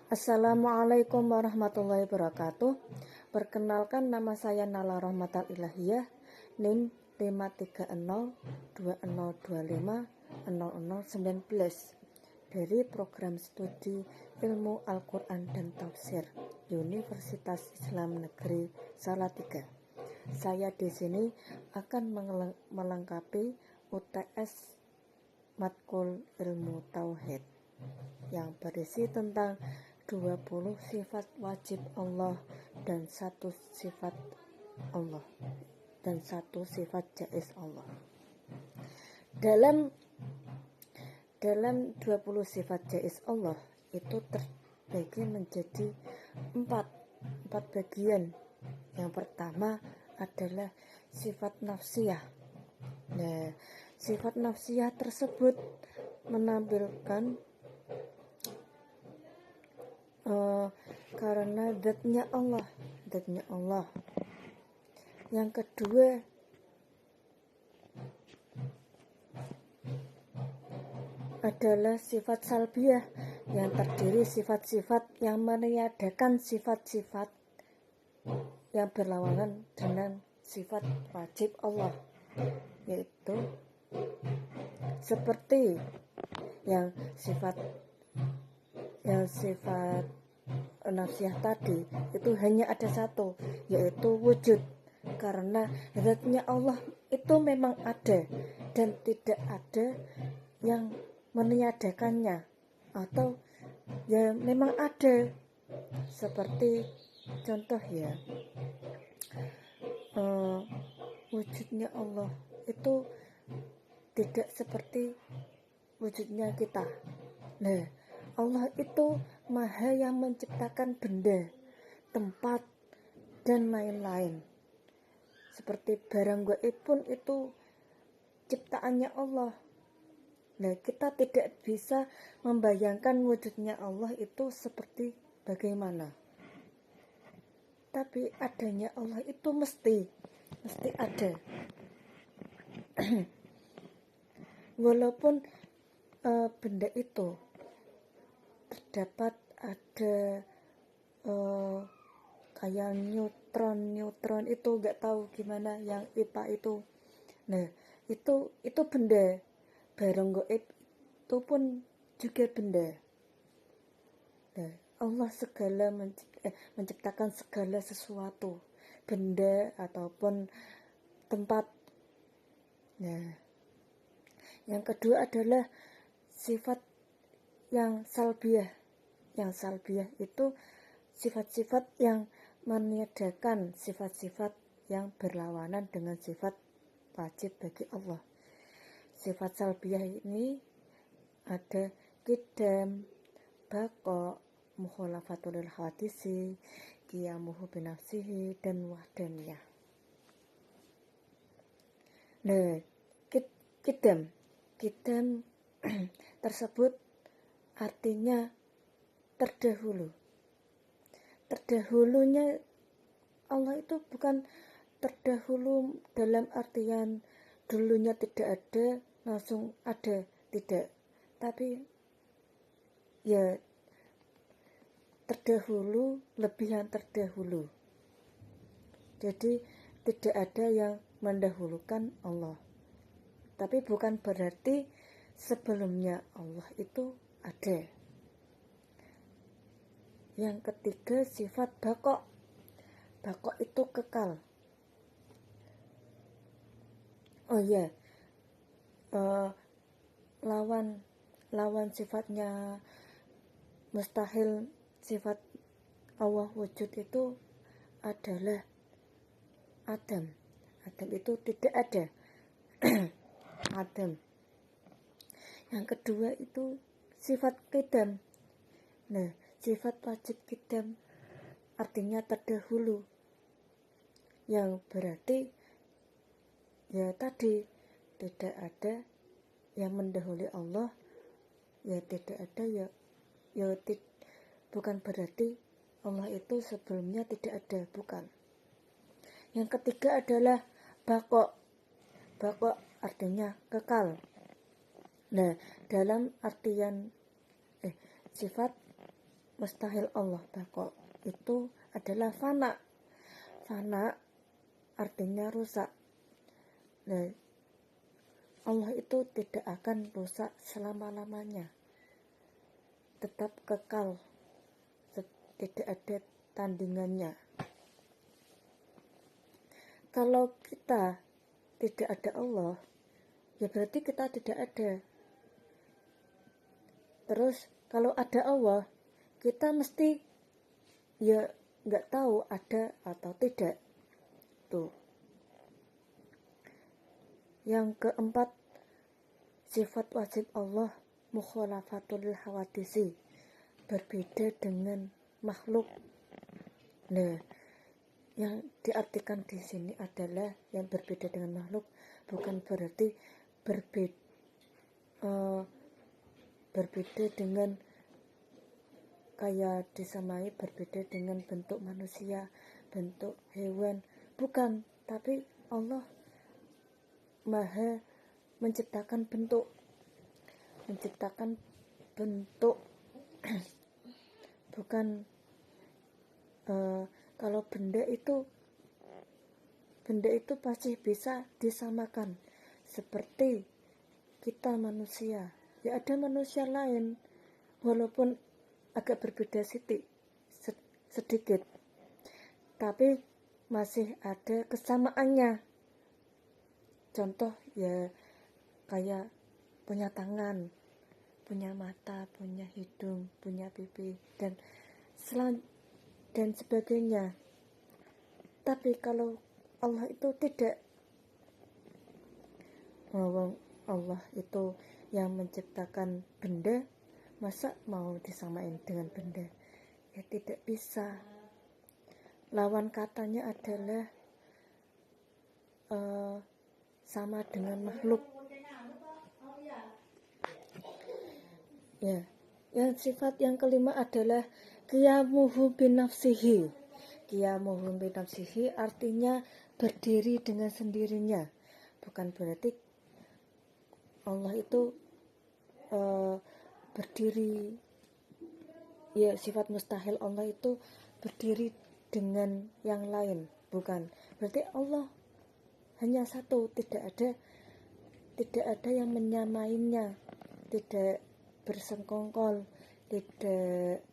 Assalamualaikum warahmatullahi wabarakatuh. Perkenalkan, nama saya Nala Rahmatal Ilahiyah, NIM 53020250019 dari program studi ilmu Al-Quran dan Tafsir Universitas Islam Negeri Salatiga. Saya di sini akan melengkapi UTS Matkul Ilmu Tauhid yang berisi tentang 20 sifat wajib Allah dan 1 sifat Allah dan 1 sifat jaiz Allah. Dalam 20 sifat jaiz Allah itu terbagi menjadi 4 bagian. Yang pertama adalah sifat nafsiyah. Nah, sifat nafsiyah tersebut menampilkan karena zatnya Allah. Yang kedua adalah sifat salbiyah, yang terdiri sifat-sifat yang meniadakan sifat-sifat yang berlawanan dengan sifat wajib Allah, yaitu seperti yang sifat nafsiyah tadi itu hanya ada satu, yaitu wujud, karena zatnya Allah itu memang ada dan tidak ada yang meniadakannya, atau ya memang ada. Seperti contoh ya, wujudnya Allah itu tidak seperti wujudnya kita. Nah, Allah itu maha yang menciptakan benda, tempat, dan lain-lain. Seperti barang gaib pun itu ciptaannya Allah. Nah, kita tidak bisa membayangkan wujudnya Allah itu seperti bagaimana. Tapi adanya Allah itu mesti ada. Walaupun benda itu terdapat ada kayak neutron itu nggak tahu gimana yang IPA itu. Nah, itu benda. Barang gaib itu pun juga benda. Nah, Allah menciptakan segala sesuatu, benda ataupun tempat. Nah, yang kedua adalah sifat yang salbiyah. Yang salbiyah itu sifat-sifat yang meniadakan sifat-sifat yang berlawanan dengan sifat wajib bagi Allah. Sifat salbiyah ini ada qidam, baqa, mukhalafatul hadisi, qiyamuhu binafsihi, dan wahdaniyah. Nah, qidam tersebut artinya terdahulu. Terdahulunya Allah itu bukan terdahulu dalam artian dulunya tidak ada langsung ada, tidak, tapi ya terdahulu, lebihan terdahulu. Jadi tidak ada yang mendahulukan Allah, tapi bukan berarti sebelumnya Allah itu ada. Yang ketiga sifat baqa. Baqa itu kekal. Oh ya, lawan sifatnya mustahil sifat Allah wujud itu adalah Adam. Adam itu tidak ada. Adam. Yang kedua itu sifat qidam. Nah, sifat wajib qidam artinya terdahulu, yang berarti ya tadi tidak ada yang mendahului Allah, ya tidak ada bukan berarti Allah itu sebelumnya tidak ada, bukan. Yang ketiga adalah baqa. Baqa artinya kekal. Nah, dalam artian sifat mustahil Allah bako itu adalah fana. Fana artinya rusak. Nah, Allah itu tidak akan rusak selama-lamanya, tetap kekal, tidak ada tandingannya. Kalau kita tidak ada Allah, ya berarti kita tidak ada. Terus kalau ada Allah, kita mesti ya nggak tahu ada atau tidak. Tuh. Yang keempat, sifat wajib Allah mukhalafatul hawadisi, berbeda dengan makhluk. Nah, yang diartikan di sini adalah yang berbeda dengan makhluk bukan berarti berbeda dengan kayak disamai berbeda dengan bentuk manusia, bentuk hewan, bukan, tapi Allah Maha menciptakan bentuk bukan kalau benda itu pasti bisa disamakan, seperti kita manusia, ya ada manusia lain walaupun agak berbeda sedikit, tapi masih ada kesamaannya. Contoh ya kayak punya tangan, punya mata, punya hidung, punya pipi, dan sebagainya. Tapi kalau Allah itu tidak, Allah itu yang menciptakan benda, masa mau disamain dengan benda? Ya tidak bisa. Lawan katanya adalah sama dengan makhluk. Ya, yang sifat yang kelima adalah qiyamuhu binafsihi. Qiyamuhu binafsihi artinya berdiri dengan sendirinya. Bukan berarti Allah itu berdiri, ya sifat mustahil Allah itu berdiri dengan yang lain, bukan. Berarti Allah hanya satu, tidak ada yang menyamainya, tidak bersengkongkol, tidak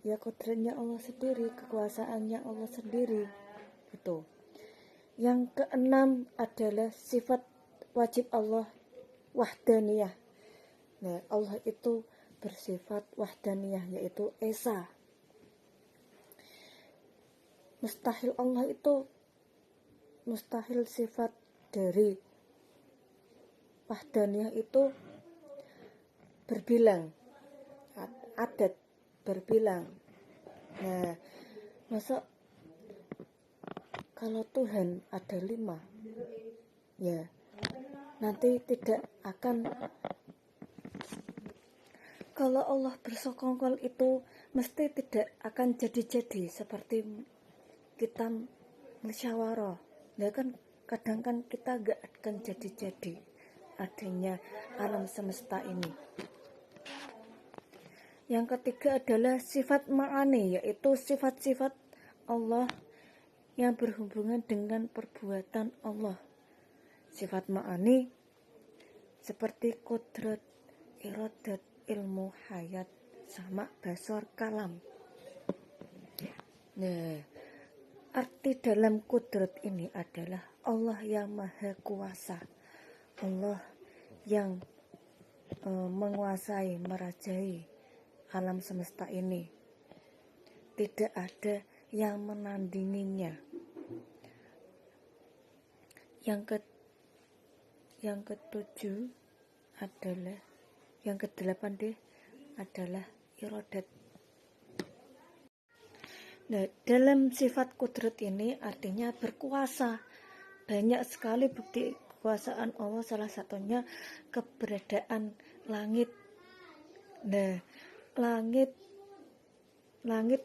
ya kodratnya Allah sendiri, kekuasaannya Allah sendiri. Itu. Yang keenam adalah sifat wajib Allah wahdaniyah. Nah, Allah itu bersifat wahdaniyah, yaitu esa. Mustahil Allah itu mustahil sifat dari wahdaniyah itu berbilang, adat berbilang. Nah, masa kalau Tuhan ada 5, ya nanti tidak akan. Kalau Allah bersokongkol itu mesti tidak akan jadi-jadi seperti kita musyawarah. Ya kan kadang kan kita gak akan jadi-jadi adanya alam semesta ini. Yang ketiga adalah sifat ma'ani, yaitu sifat-sifat Allah yang berhubungan dengan perbuatan Allah. Sifat ma'ani seperti kodrat, iradat, ilmu, hayat, sama, basor, kalam. Nah, arti dalam kodrat ini adalah Allah yang maha kuasa, Allah yang menguasai, merajai alam semesta ini. Tidak ada yang menandinginya. Yang ketujuh adalah, yang kedelapan adalah iradat. Nah, dalam sifat kudrat ini artinya berkuasa. Banyak sekali bukti kekuasaan Allah, salah satunya keberadaan langit. Nah, langit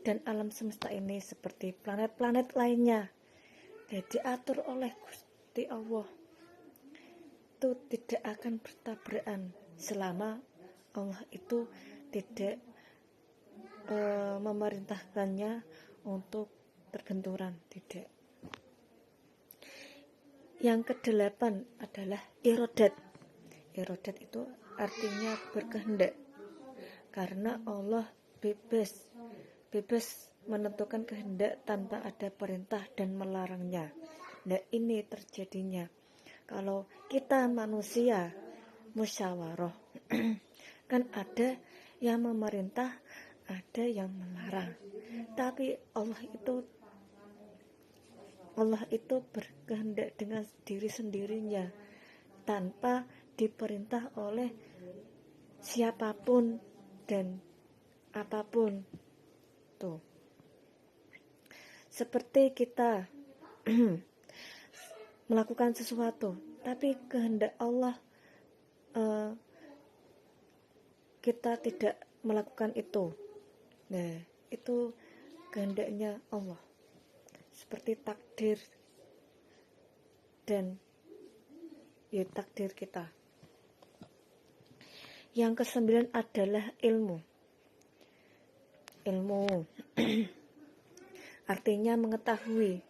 dan alam semesta ini seperti planet-planet lainnya, diatur oleh Gusti Allah. Itu tidak akan bertabrakan selama Allah itu tidak memerintahkannya untuk berbenturan, tidak. Yang kedelapan adalah irodat. Irodat itu artinya berkehendak, karena Allah bebas menentukan kehendak tanpa ada perintah dan melarangnya. Nah, ini terjadinya kalau kita manusia musyawarah kan ada yang memerintah, ada yang melarang, tapi Allah itu berkehendak dengan diri sendirinya tanpa diperintah oleh siapapun dan apapun. Tuh. Seperti kita melakukan sesuatu, tapi kehendak Allah kita tidak melakukan itu. Nah, itu kehendaknya Allah. Seperti takdir dan ya takdir kita. Yang kesembilan adalah ilmu. Ilmu artinya mengetahui.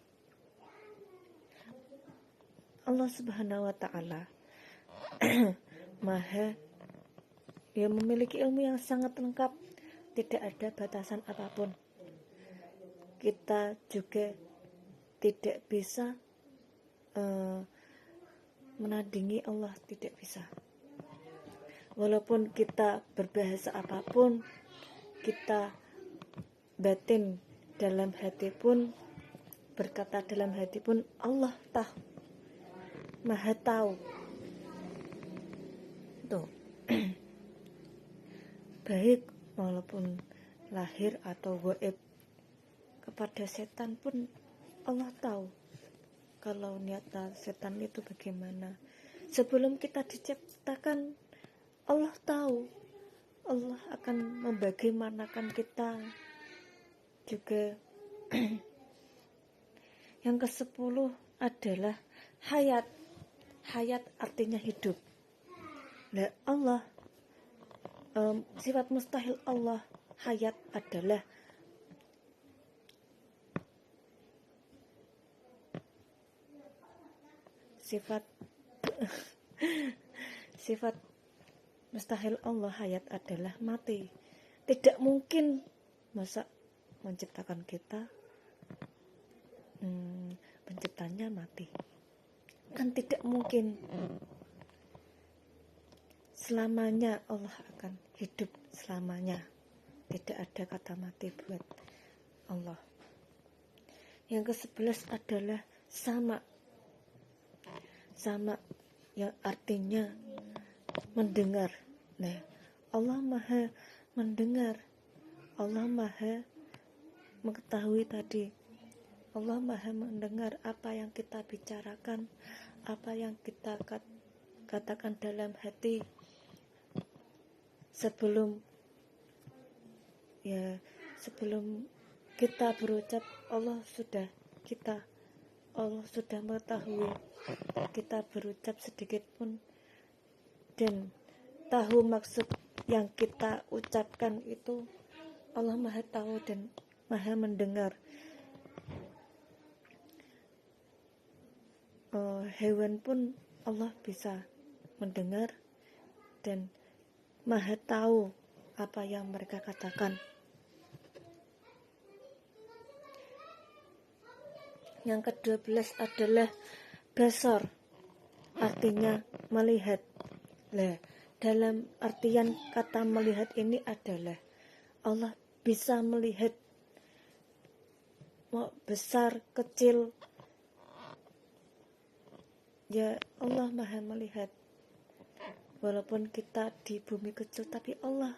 Allah Subhanahu wa taala Maha memiliki ilmu yang sangat lengkap, tidak ada batasan apapun. Kita juga tidak bisa menandingi Allah, tidak bisa. Walaupun kita berbahasa apapun, kita batin dalam hati pun, berkata dalam hati pun, Allah tahu, Maha tahu. Tuh. Baik walaupun lahir atau gaib, kepada setan pun Allah tahu kalau niatan setan itu bagaimana. Sebelum kita diciptakan, Allah tahu. Allah akan membagaimanakan kita juga. Yang ke-10 adalah hayat. Hayat artinya hidup. Nah, Allah sifat mustahil Allah, hayat adalah sifat mustahil Allah, hayat adalah mati. Tidak mungkin masa menciptakan kita penciptanya mati, kan tidak mungkin. Selamanya Allah akan hidup selamanya, tidak ada kata mati buat Allah. Yang ke-11 adalah sama yang artinya mendengar. Nah, Allah Maha mendengar, Allah Maha mengetahui tadi. Allah Maha mendengar apa yang kita bicarakan, apa yang kita katakan dalam hati. Sebelum kita berucap, Allah sudah mengetahui kita berucap sedikit pun, dan tahu maksud yang kita ucapkan itu. Allah Maha tahu dan Maha mendengar. Hewan pun Allah bisa mendengar dan Maha tahu apa yang mereka katakan. Yang ke-12 adalah basar, artinya melihat. Nah, dalam artian kata melihat ini adalah Allah bisa melihat mau besar kecil, ya Allah Maha melihat. Walaupun kita di bumi kecil, tapi Allah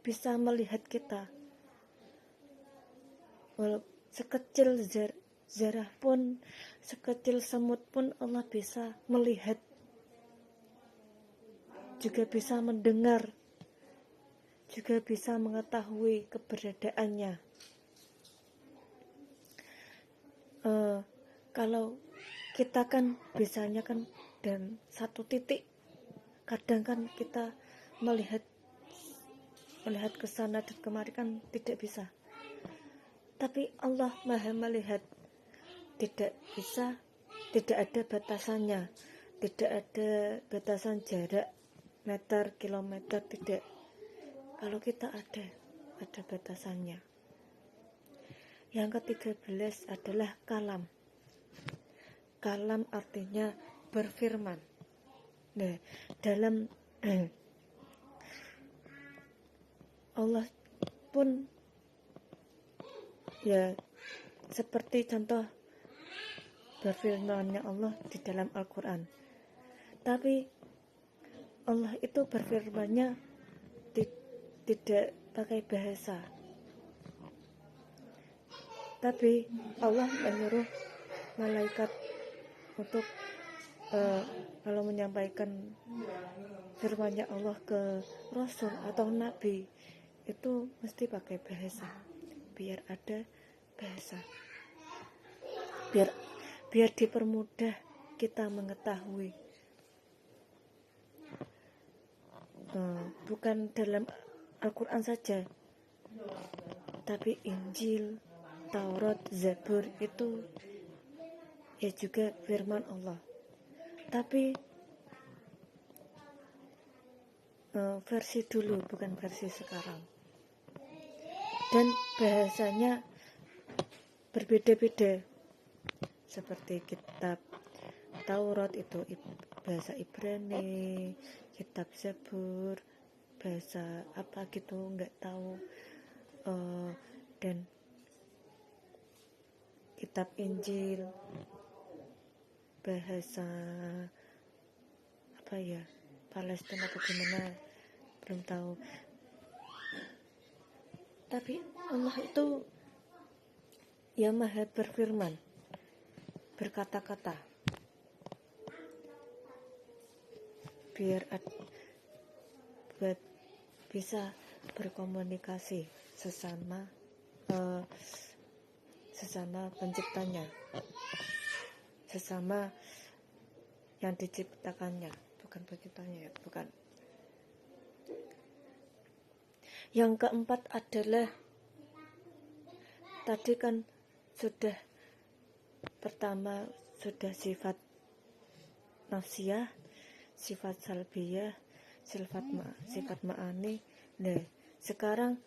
bisa melihat kita. Walaupun sekecil zarah pun, sekecil semut pun Allah bisa melihat, juga bisa mendengar, juga bisa mengetahui keberadaannya. Kalau kita kan biasanya kan dan satu titik, kadang kan kita melihat melihat ke sana dan kemari kan tidak bisa. Tapi Allah Maha melihat, tidak bisa, tidak ada batasannya, tidak ada batasan jarak meter, kilometer, tidak. Kalau kita ada batasannya. Yang ke-13 adalah kalam. Kalam artinya berfirman. Nah, dalam Allah pun ya seperti contoh berfirmannya Allah di dalam Al-Quran. Tapi Allah itu berfirmannya tidak pakai bahasa. Tapi Allah menyuruh malaikat untuk kalau menyampaikan firmannya Allah ke Rasul atau Nabi itu mesti pakai bahasa, biar ada bahasa, biar dipermudah kita mengetahui. Bukan dalam Al-Quran saja, tapi Injil, Taurat, Zabur itu ya juga firman Allah. Tapi versi dulu, bukan versi sekarang. Dan bahasanya berbeda-beda. Seperti kitab Taurat itu bahasa Ibrani, kitab Zabur bahasa apa gitu nggak tahu, dan kitab Injil bahasa apa ya, Palestina atau gimana belum tahu. Tapi Allah itu ya Maha berfirman, berkata-kata, biar bisa berkomunikasi sesama penciptanya, sesama yang diciptakannya, bukan penciptanya, bukan. Yang keempat adalah tadi kan sudah pertama sudah sifat nafsiyah, sifat salbiyah, sifat ma'ani. Nah, sekarang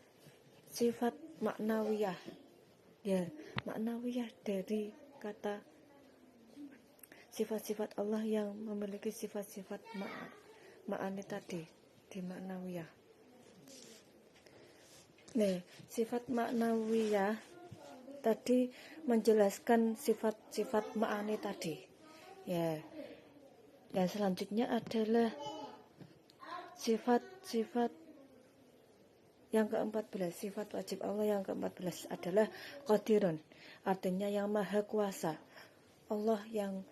sifat maknawiyah. Ya, maknawiyah dari kata sifat-sifat Allah yang memiliki sifat-sifat ma'ani tadi di maknawiyah. Nah, sifat maknawiyah tadi menjelaskan sifat-sifat ma'ani tadi. Ya. Dan selanjutnya adalah sifat-sifat yang ke-14, sifat wajib Allah yang ke-14 adalah qadirun, artinya yang maha kuasa. Allah yang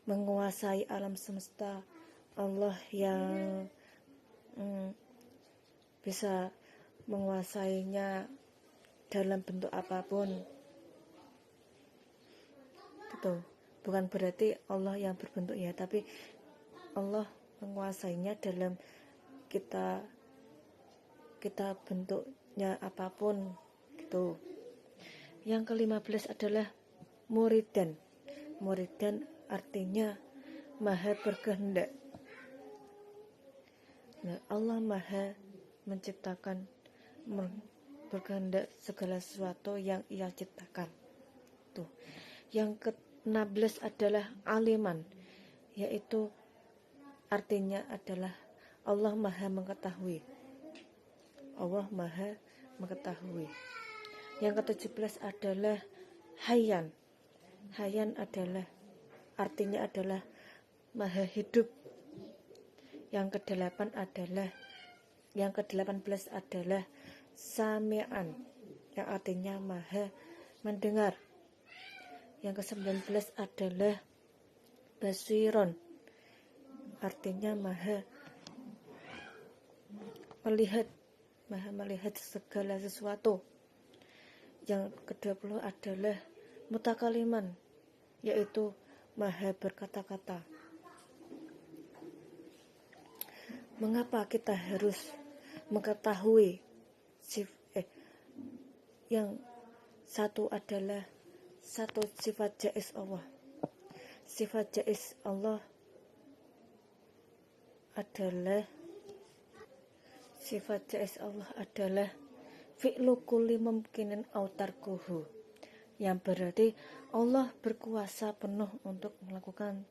menguasai alam semesta, Allah yang bisa menguasainya dalam bentuk apapun. Gitu. Bukan berarti Allah yang berbentuk ya, tapi Allah menguasainya dalam kita bentuknya apapun gitu. Yang ke-15 adalah muridan. Muridan artinya maha berkehendak. Nah, Allah maha menciptakan, berkehendak segala sesuatu yang ia ciptakan. Tuh. Yang ke-16 adalah aliman, yaitu artinya adalah Allah maha mengetahui. Allah maha mengetahui. Yang ke-17 adalah hayyan. Hayyan adalah artinya adalah maha hidup. Yang ke-18 adalah sami'an, yang artinya maha mendengar. Yang ke-19 adalah basiron, artinya maha melihat segala sesuatu. Yang ke-20 adalah mutakaliman, yaitu maha berkata-kata. Mengapa kita harus mengetahui yang satu adalah satu sifat jaiz Allah. Sifat jaiz Allah adalah fi'lu kulli mumkinin aw tarkuhu, yang berarti Allah berkuasa penuh untuk melakukan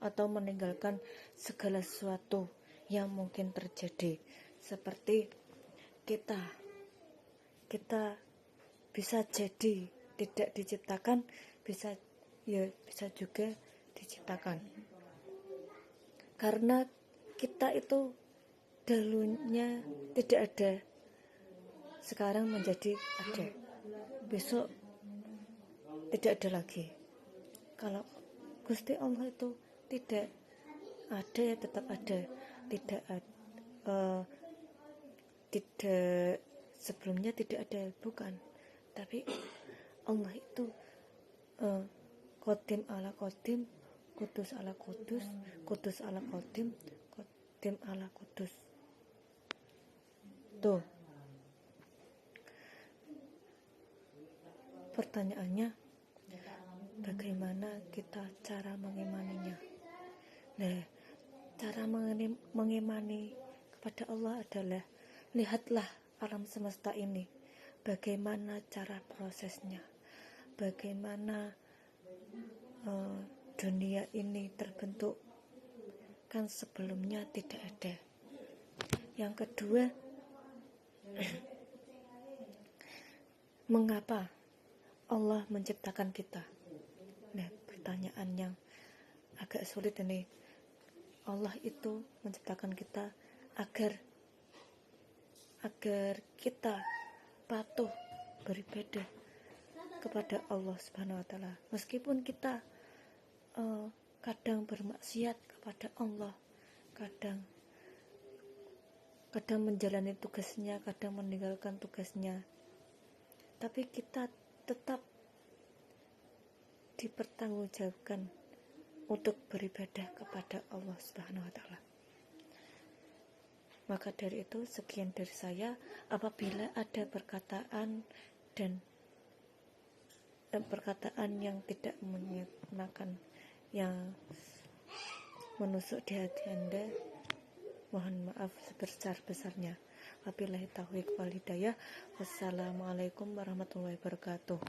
atau meninggalkan segala sesuatu yang mungkin terjadi. Seperti kita bisa jadi tidak diciptakan, bisa juga diciptakan. Karena kita itu dahulunya tidak ada, sekarang menjadi ada, besok tidak ada lagi. Kalau Gusti Allah itu tidak ada, ya tetap ada. Tidak sebelumnya tidak ada, bukan. Tapi Allah itu Qadim ala Qadim, Kudus ala Kudus, Kudus ala Qadim, Qadim ala Kudus. Tuh. Pertanyaannya, bagaimana kita cara mengimaninya? Nah, cara mengimani kepada Allah adalah lihatlah alam semesta ini, bagaimana cara prosesnya, bagaimana dunia ini terbentuk, kan sebelumnya tidak ada. Yang kedua, mengapa Allah menciptakan kita? Nah, pertanyaan yang agak sulit ini. Allah itu menciptakan kita agar kita patuh beribadah kepada Allah Subhanahu wa taala. Meskipun kita kadang bermaksiat kepada Allah, kadang menjalani tugasnya, kadang meninggalkan tugasnya, tapi kita tetap dipertanggungjawabkan untuk beribadah kepada Allah Subhanahu wa taala. Maka dari itu, sekian dari saya. Apabila ada perkataan yang tidak mengenakan, yang menusuk di hati Anda, mohon maaf sebesar-besarnya. Wabillahi taufiq wal hidayah. Wassalamualaikum warahmatullahi wabarakatuh.